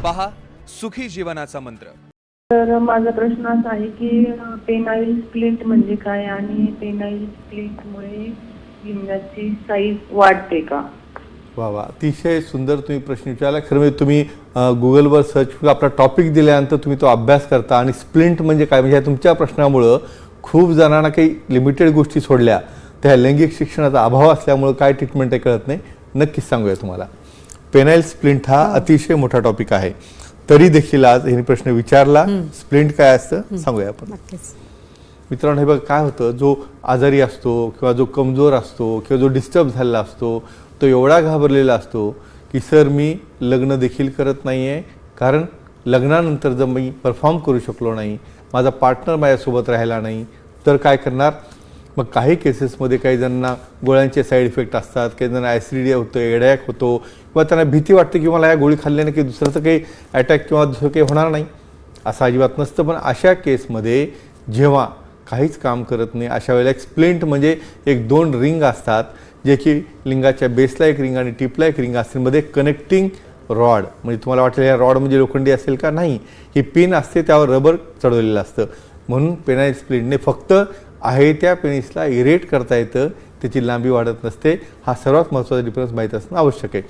पहा सुखी जीवनाचा मंत्र। तर माझा प्रश्न असा आहे की पेनाइल स्प्लिंट म्हणजे काय आणि पेनाइल स्प्लिंटमुळे लिंगाची साईज वाढते का? वा वा, अतिशय सुंदर तुम्ही प्रश्न विचारला। खरं म्हणजे तुम्ही गुगलवर सर्च करून आपला टॉपिक दिल्यानंतर तुम्ही तो अभ्यास करता आणि स्प्लिंट म्हणजे काय म्हणजे तुमच्या प्रश्नामुळं खूप जणांना काही लिमिटेड गोष्टी सोडल्या त्या लैंगिक शिक्षणाचा अभाव असल्यामुळं काय ट्रीटमेंट आहे कळत नाही। नक्कीच सांगूया तुम्हाला। पेनाइल स्प्लिंट हा अतिशय मोठा टॉपिक आहे, तरी देखील आज हे प्रश्न विचारला। स्प्लिंट काय असतं सांगूया आपण। मित्रांनो, हे बघ काय होतं, जो आजारी असतो किंवा जो कमजोर असतो किंवा जो डिस्टर्ब झालेला असतो तो एवढा घाबरलेला असतो की सर मी लग्न देखील करत नाही आहे, कारण लग्नानंतर जर मी परफॉर्म करू शकलो नाही, माझा पार्टनर माझ्यासोबत राहिला नाही तर काय करणार। मग काही केसेसमध्ये काही जणांना गोळ्यांचे साईड इफेक्ट असतात, काही जणांना ॲसिडिटी होतं, एडॅक होतो किंवा त्यांना भीती वाटते की मला या गोळी खाल्ल्याने काही दुसऱ्याचं काही अटॅक किंवा दुसरं काही होणार नाही, असं अजिबात नसतं। पण अशा केसमध्ये जेव्हा काहीच काम करत नाही अशा वेळेला एक स्प्लिंट म्हणजे एक 2 रिंग असतात, जे की लिंगाच्या बेसला एक रिंग आणि टिपला एक रिंग असतील, मध्ये कनेक्टिंग रॉड। म्हणजे तुम्हाला वाटेल या रॉड म्हणजे लोखंडी असेल का, नाही, ही पिन असते, त्यावर रबर चढवलेलं असतं। म्हणून पेनाइल स्प्लिंटने फक्त आहे त्या पेनिसला इरेट करता येतं, त्याची लांबी वाढत नसते। हा सर्वात महत्त्वाचा डिफरन्स माहीत असणं आवश्यक आहे।